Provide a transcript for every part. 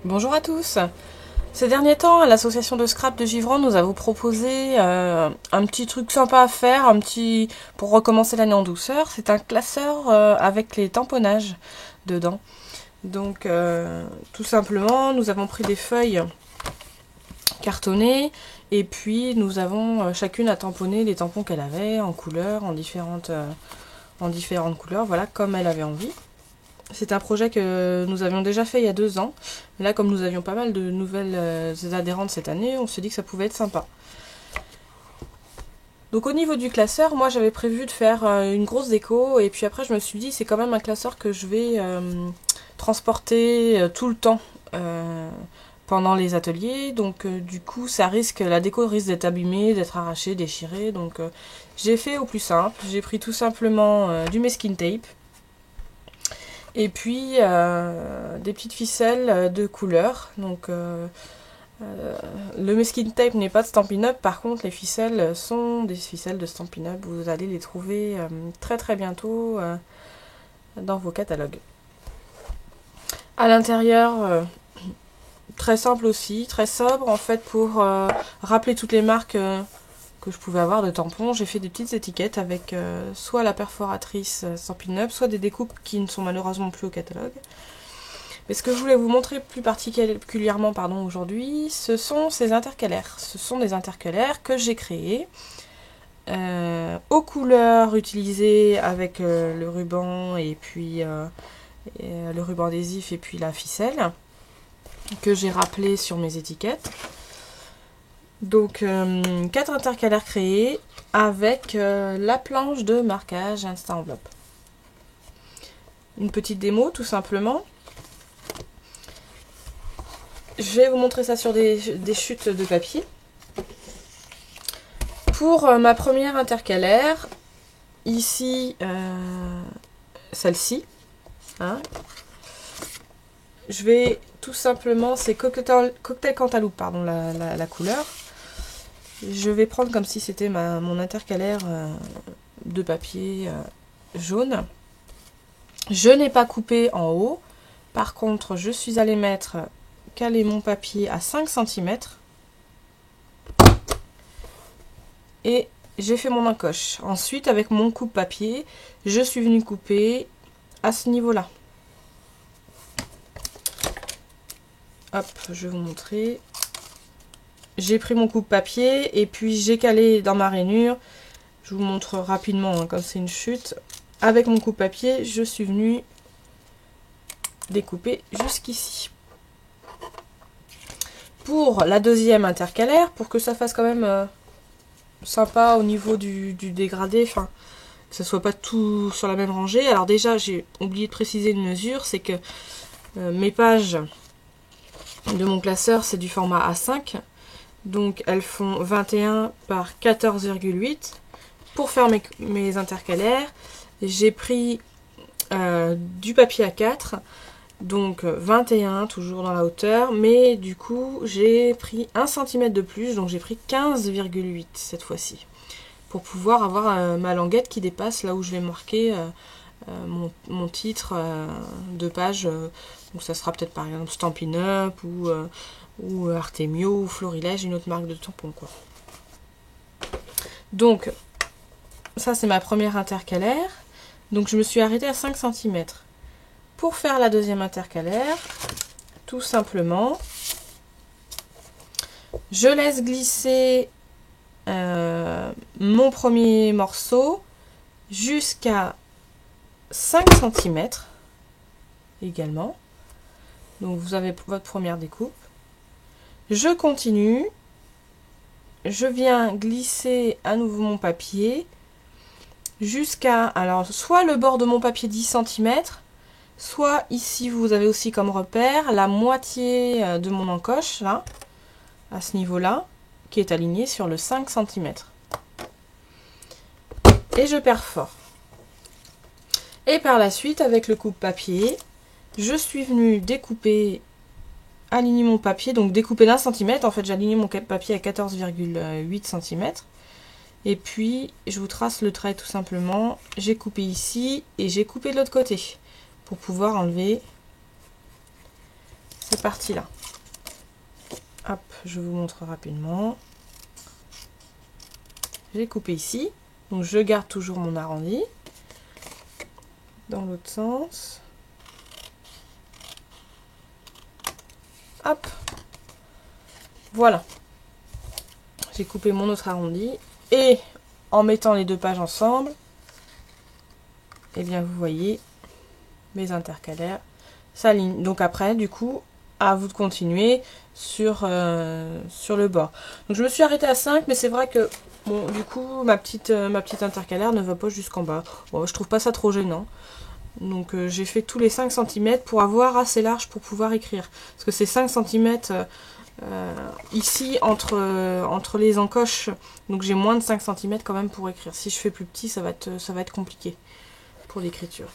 Bonjour à tous. Ces derniers temps, à l'association de scrap de Givron, nous avons proposé un petit truc sympa à faire, pour recommencer l'année en douceur. C'est un classeur avec les tamponnages dedans. Donc, tout simplement, nous avons pris des feuilles cartonnées et puis nous avons chacune à tamponner les tampons qu'elle avait en couleurs, en différentes couleurs, voilà, comme elle avait envie. C'est un projet que nous avions déjà fait il y a 2 ans. Mais là, comme nous avions pas mal de nouvelles adhérentes cette année, on s'est dit que ça pouvait être sympa. Donc au niveau du classeur, moi j'avais prévu de faire une grosse déco. Et puis après je me suis dit c'est quand même un classeur que je vais transporter tout le temps pendant les ateliers. Donc du coup la déco risque d'être abîmée, d'être arrachée, déchirée. Donc j'ai fait au plus simple. J'ai pris tout simplement du masking tape. Et puis des petites ficelles de couleur. Donc le masking tape n'est pas de Stampin' Up, par contre les ficelles sont des ficelles de Stampin' Up. Vous allez les trouver très très bientôt dans vos catalogues. À l'intérieur, très simple aussi, très sobre en fait pour rappeler toutes les marques que je pouvais avoir de tampons. J'ai fait des petites étiquettes avec soit la perforatrice Stampin' Up, soit des découpes qui ne sont malheureusement plus au catalogue. Mais ce que je voulais vous montrer plus particulièrement aujourd'hui, ce sont ces intercalaires. Ce sont des intercalaires que j'ai créés aux couleurs utilisées avec le ruban et puis le ruban adhésif et puis la ficelle que j'ai rappelé sur mes étiquettes. Donc 4 intercalaires créés avec la planche de marquage Insta Enveloppe. Une petite démo tout simplement. Je vais vous montrer ça sur des chutes de papier. Pour ma première intercalaire, ici, celle-ci, hein, je vais tout simplement, c'est Cocktail Cantaloupe, pardon, la couleur. Je vais prendre comme si c'était mon intercalaire de papier jaune. Je n'ai pas coupé en haut. Par contre, je suis allée caler mon papier à 5 cm. Et j'ai fait mon encoche. Ensuite, avec mon coupe-papier, je suis venue couper à ce niveau-là. Hop, je vais vous montrer. J'ai pris mon coupe-papier et puis j'ai calé dans ma rainure. Je vous montre rapidement, hein, comme c'est une chute. Avec mon coupe-papier, je suis venue découper jusqu'ici. Pour la deuxième intercalaire, pour que ça fasse quand même sympa au niveau du dégradé, enfin, que ça soit pas tout sur la même rangée. Alors déjà, j'ai oublié de préciser une mesure, c'est que mes pages de mon classeur, c'est du format A5. Donc elles font 21 par 14,8. Pour faire mes intercalaires, j'ai pris du papier A4, donc 21 toujours dans la hauteur, mais du coup j'ai pris 1 cm de plus, donc j'ai pris 15,8 cette fois-ci, pour pouvoir avoir ma languette qui dépasse là où je vais marquer mon titre de page. Donc ça sera peut-être par exemple Stampin' Up ou Artemio ou Florilège, une autre marque de tampon quoi. Donc ça c'est ma première intercalaire. Donc je me suis arrêtée à 5 cm. Pour faire la deuxième intercalaire, tout simplement, je laisse glisser mon premier morceau jusqu'à 5 cm également. Donc vous avez votre première découpe. Je continue. Je viens glisser à nouveau mon papier jusqu'à, alors soit le bord de mon papier 10 cm, soit ici vous avez aussi comme repère la moitié de mon encoche, là, à ce niveau-là, qui est aligné sur le 5 cm. Et je perfore. Et par la suite, avec le coupe-papier, je suis venue découper, aligner mon papier, donc découper d'1 cm. En fait, j'ai aligné mon papier à 14,8 cm. Et puis, je vous trace le trait tout simplement. J'ai coupé ici et j'ai coupé de l'autre côté pour pouvoir enlever ces parties-là. Hop, je vous montre rapidement. J'ai coupé ici. Donc je garde toujours mon arrondi. Dans l'autre sens. Hop. Voilà. J'ai coupé mon autre arrondi. Et en mettant les deux pages ensemble, eh bien vous voyez, mes intercalaires s'alignent. Donc après, du coup, à vous de continuer sur le bord. Donc je me suis arrêtée à 5, mais c'est vrai que bon, du coup, ma petite intercalaire ne va pas jusqu'en bas. Bon, je trouve pas ça trop gênant. Donc j'ai fait tous les 5 cm pour avoir assez large pour pouvoir écrire. Parce que c'est 5 cm ici entre les encoches. Donc j'ai moins de 5 cm quand même pour écrire. Si je fais plus petit, ça va être compliqué pour l'écriture.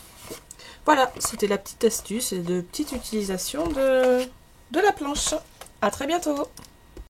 Voilà, c'était la petite astuce et de petite utilisation de la planche. À très bientôt!